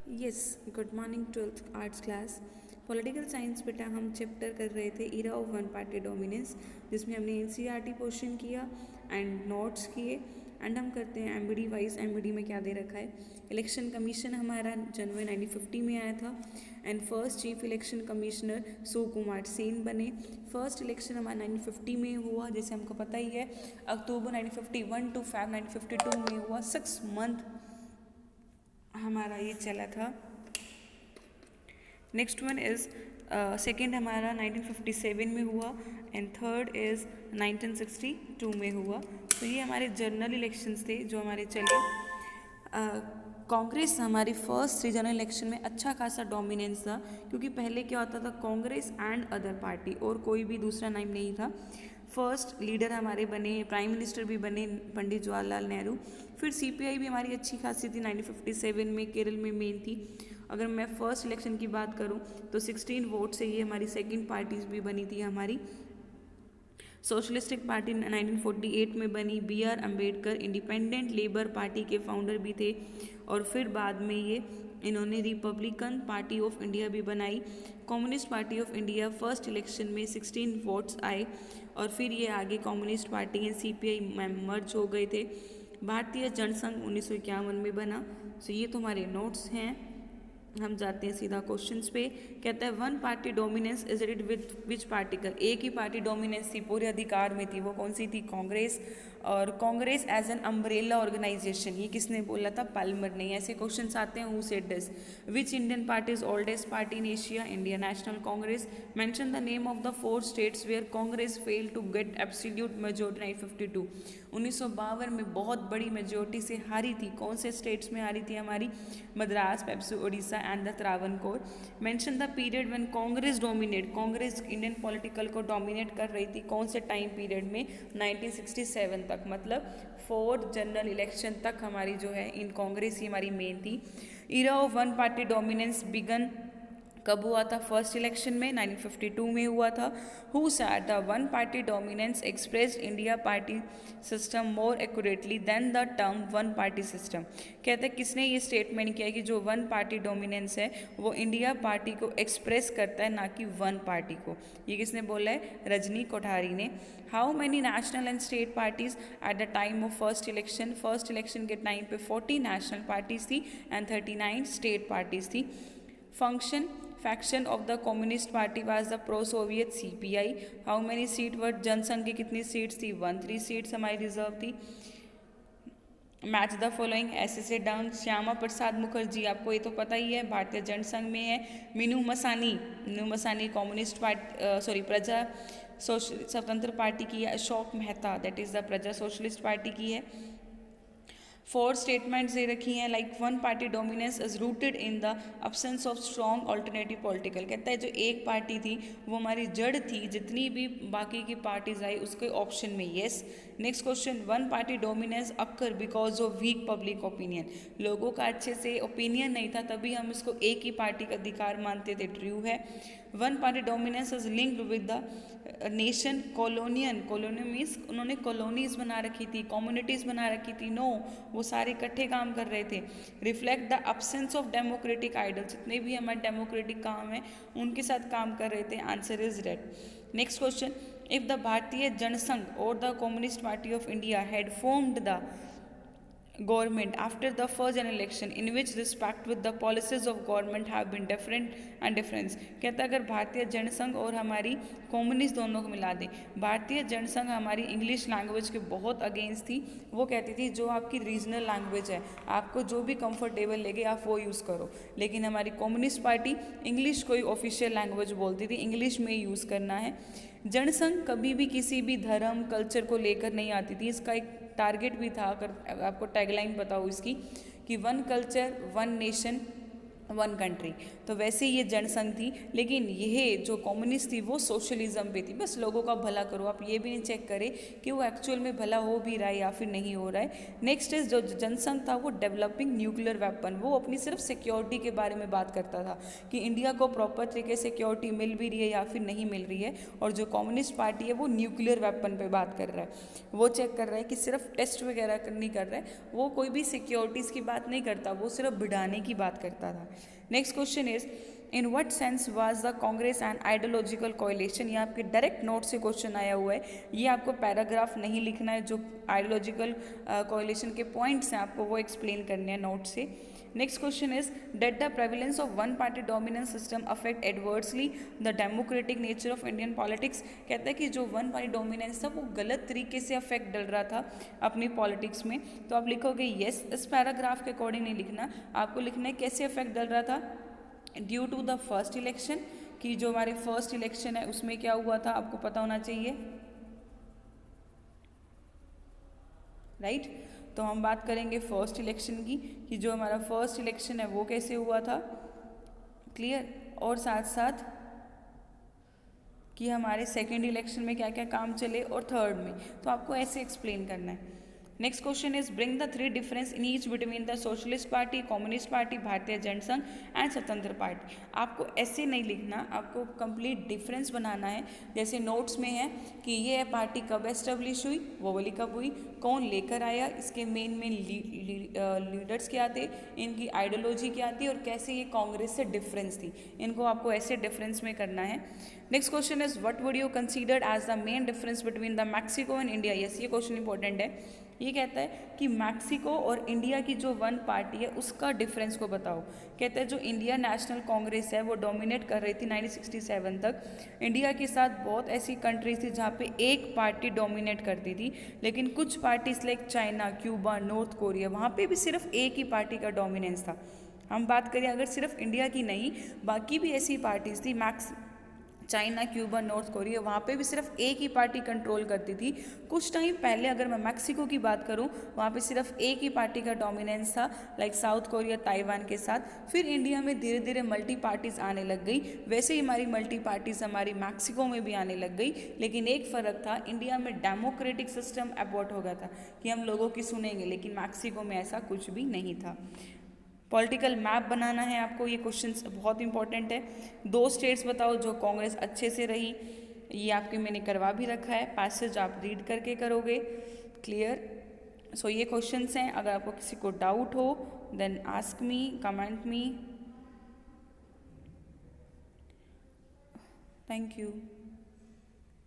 Yes, good morning twelfth arts class. Political science बेटा हम chapter कर रहे थे इरा ऑफ वन पार्टी डोमिनेंस, जिसमें हमने एनसीईआरटी क्वेश्चन किया एंड नोट्स किए। एंड हम करते हैं एमबीडी वाइज। एमबीडी में क्या दे रखा है? इलेक्शन कमीशन हमारा जनवरी 1950 में आया था and first chief election commissioner Sukumar Sen बने। फर्स्ट इलेक्शन हमारा 1950 में हुआ, जैसे हमको पता ही है। अक्टूबर 1951 टू फैब 1952 में हुआ। 6 मंथ हमारा ये चला था। नेक्स्ट वन इज़ सेकेंड हमारा 1957 में हुआ एंड थर्ड इज़ 1962 में हुआ। तो ये हमारे जनरल इलेक्शंस थे जो हमारे चले। कांग्रेस हमारी फर्स्ट 3 जनरल इलेक्शन में अच्छा खासा डोमिनेंस था, क्योंकि पहले क्या होता था, कांग्रेस एंड अदर पार्टी और कोई भी दूसरा नाम नहीं था। फर्स्ट लीडर हमारे बने, प्राइम मिनिस्टर भी बने पंडित जवाहरलाल नेहरू। फिर सीपीआई भी हमारी अच्छी खासी थी 1957 में, केरल में मेन थी। अगर मैं फर्स्ट इलेक्शन की बात करूं तो 16 वोट से ये हमारी सेकंड पार्टीज भी बनी थी हमारी। सोशलिस्टिक पार्टी 1948 में बनी। B R Ambedkar Independent Labour Party के फाउंडर भी थे और फिर बाद में ये इन्होंने रिपब्लिकन पार्टी ऑफ इंडिया भी बनाई। Communist party of India first election में 16 वोट्स आए और फिर ये आगे कम्युनिस्ट पार्टी एंड सीपीआई में मर्ज हो गए थे। भारतीय जनसंघ 1951 में बना। सो ये तुम्हारे नोट्स हैं। हम जाते हैं सीधा क्वेश्चंस पे। कहता है one party dominance is it with which particle? एक ही पार्टी डोमिनेंस थी, पूरे अधिकार में थी, वो कौन सी थी? कांग्रेस। और Congress as an umbrella organisation, ये किसने बोला था? पाल्मर ने। ऐसे क्वेश्चंस आते हैं, who said this? Which Indian party is oldest party in Asia? Indian National Congress. Mention the name of the 4 states where Congress fail to get absolute majority 1952। 1952 में बहुत बड़ी मेजोरिटी से हारी थी। कौन से स्टेट्स में हारी थी हमारी? Madras, PEPSU, Orissa and the Travancore. Mention the period when Congress dominate, Congress Indian political को डोमिनेट कर रही थी, कौन से टाइम पीरियड में? 1967 तक, मतलब 4 जनरल इलेक्शन तक हमारी जो है इन कांग्रेस ही हमारी मेन थी। Era of one party dominance began कब हुआ था? फर्स्ट इलेक्शन में 1952 में हुआ था। Who said the one party dominance expressed India party system more accurately than the term one party system? कहते हैं किसने ये स्टेटमेंट किया कि जो वन पार्टी डोमिनेंस है वो इंडिया पार्टी को एक्सप्रेस करता है, ना कि वन पार्टी को? ये किसने बोला है? रजनी कोठारी ने। How many national and state parties at the time of first election? First election के टाइम पे 40 नेशनल पार्टीज थी एंड 39 स्टेट पार्टीज थी। Function faction of the communist party was the pro-soviet CPI. how many seat were? Jansangh की कितनी seats थी? 13 seats हमारी reserve थी। Match the following ऐसे से डाउन। श्यामा प्रसाद मुखर्जी, आपको ये तो पता ही है, भारतीय जनसंघ में है। मीनू मसानी कम्युनिस्ट पार्टी प्रजा स्वतंत्र पार्टी की है। Ashok Mehta that is the प्रजा सोशलिस्ट पार्टी की है। 4 स्टेटमेंट्स दे रखी हैं like one party dominance is rooted in the absence of strong alternative political. कहता है जो एक पार्टी थी वो हमारी जड़ थी, जितनी भी बाकी की पार्टीज आई उसके ऑप्शन में yes. Next question, one party dominance occur because of weak public opinion. लोगों का अच्छे से ओपिनियन नहीं था, तभी हम इसको एक ही पार्टी का अधिकार मानते थे, ट्रू है। One party dominance is linked with the nation colonial means उन्होंने कॉलोनीज बना रखी थी, कम्युनिटीज बना रखी थी। नो, वो सारे इकट्ठे काम कर रहे थे। Reflect the absence of democratic ideal, जितने भी हमारे डेमोक्रेटिक काम हैं उनके साथ काम कर रहे थे। Answer is red. Next question, if the भारतीय जनसंघ और the communist party of India had formed the government after the first general election in which respect with the policies of government have been different and difference। कहता है अगर भारतीय जनसंघ और हमारी communist दोनों को मिला दें। भारतीय जनसंघ हमारी इंग्लिश लैंग्वेज के बहुत अगेंस्ट थी। वो कहती थी जो आपकी रीजनल लैंग्वेज है, आपको जो भी कंफर्टेबल लगे आप वो यूज़ करो। लेकिन हमारी कम्युनिस्ट पार्टी इंग्लिश को ही ऑफिशियल लैंग्वेज बोलती थी, इंग्लिश में ही यूज़ करना है। जनसंघ कभी भी किसी भी धर्म कल्चर को लेकर नहीं आती थी। इसका एक टारगेट भी था, अगर आपको टैगलाइन पता हो इसकी, कि one culture one nation one country. तो वैसे ये जनसंघ थी, लेकिन यह जो कम्युनिस्ट थी वो सोशलिज्म पे थी, बस लोगों का भला करो। आप ये भी नहीं चेक करें कि वो एक्चुअल में भला हो भी रहा है या फिर नहीं हो रहा है। नेक्स्ट इज जो जनसंघ था वो डेवलपिंग न्यूक्लियर वेपन, वो अपनी सिर्फ सिक्योरिटी के बारे में बात करता था कि इंडिया को प्रॉपर तरीके से सिक्योरिटी मिल भी रही है या फिर नहीं मिल रही है। और जो कम्युनिस्ट पार्टी है वो न्यूक्लियर वेपन पे बात कर रहा है, वो चेक कर रहा है कि सिर्फ टेस्ट वगैरह नहीं कर रहा है, वो कोई भी सिक्योरिटीज़ की बात नहीं करता, वो सिर्फ भिड़ाने की बात करता था। Next question is in what sense was the Congress and ideological coalition. ये आपके डायरेक्ट नोट से क्वेश्चन आया हुआ है, ये आपको पैराग्राफ नहीं लिखना है, जो आइडियोलॉजिकल कोalition के पॉइंट्स हैं आपको वो एक्सप्लेन करने हैं नोट से। Next question is that the prevalence of one party dominance system affect adversely the democratic nature of Indian politics. कहता है कि जो वन पार्टी डोमिनेंस था वो गलत तरीके से अफेक्ट डल रहा था अपनी पॉलिटिक्स में। तो आप लिखोगे येस, इस पैराग्राफ के अकॉर्डिंग नहीं लिखना, आपको लिखना है कैसे अफेक्ट डल रहा था। Due to the first election, कि जो हमारे फर्स्ट इलेक्शन है उसमें क्या हुआ था आपको पता होना चाहिए, राइट। तो हम बात करेंगे फर्स्ट इलेक्शन की, कि जो हमारा फर्स्ट इलेक्शन है वो कैसे हुआ था, क्लियर। और साथ साथ कि हमारे सेकेंड इलेक्शन में क्या क्या काम चले और थर्ड में, तो आपको ऐसे एक्सप्लेन करना है। Next question is bring the three difference in each between the socialist party, communist party, भारतीय जनसंघ एंड स्वतंत्र पार्टी। आपको ऐसे नहीं लिखना, आपको कंप्लीट डिफरेंस बनाना है। जैसे नोट्स में है कि ये पार्टी कब एस्टेब्लिश हुई, वो वाली कब हुई, कौन लेकर आया, इसके मेन लीडर्स क्या थे, इनकी आइडियोलॉजी क्या थी और कैसे ये कांग्रेस से डिफरेंस थी, इनको आपको ऐसे डिफरेंस में करना है। Next question is what would you considered as the main difference between the Mexico and India. Yes, ये क्वेश्चन इंपॉर्टेंट है। ये कहता है कि मैक्सिको और इंडिया की जो वन पार्टी है उसका डिफरेंस को बताओ। कहता है जो इंडिया नेशनल कांग्रेस है वो डोमिनेट कर रही थी 1967 तक। इंडिया के साथ बहुत ऐसी कंट्रीज थी जहाँ पे एक पार्टी डोमिनेट करती थी, लेकिन कुछ parties like China, Cuba, north Korea, वहाँ पे भी सिर्फ एक ही पार्टी का डोमिनेंस था। हम बात करें अगर सिर्फ इंडिया की नहीं, बाकी भी ऐसी पार्टीज थी, चाइना, क्यूबा, नॉर्थ कोरिया, वहाँ पे भी सिर्फ एक ही पार्टी कंट्रोल करती थी। कुछ टाइम पहले अगर मैं मैक्सिको की बात करूँ, वहाँ पे सिर्फ एक ही पार्टी का डोमिनेंस था, लाइक साउथ कोरिया, ताइवान के साथ। फिर इंडिया में धीरे धीरे मल्टी पार्टीज आने लग गई, वैसे ही हमारी मल्टी पार्टीज हमारी मैक्सिको में भी आने लग गई। लेकिन एक फ़र्क था, इंडिया में डेमोक्रेटिक सिस्टम अबॉर्ट हो गया था कि हम लोगों की सुनेंगे, लेकिन मैक्सिको में ऐसा कुछ भी नहीं था। पॉलिटिकल मैप बनाना है आपको, ये क्वेश्चन बहुत इंपॉर्टेंट है। 2 स्टेट्स बताओ जो कांग्रेस अच्छे से रही, ये आपके मैंने करवा भी रखा है, पैसेज आप रीड करके करोगे, क्लियर। सो ये क्वेश्चंस हैं, अगर आपको किसी को डाउट हो then ask me, comment me. Thank you.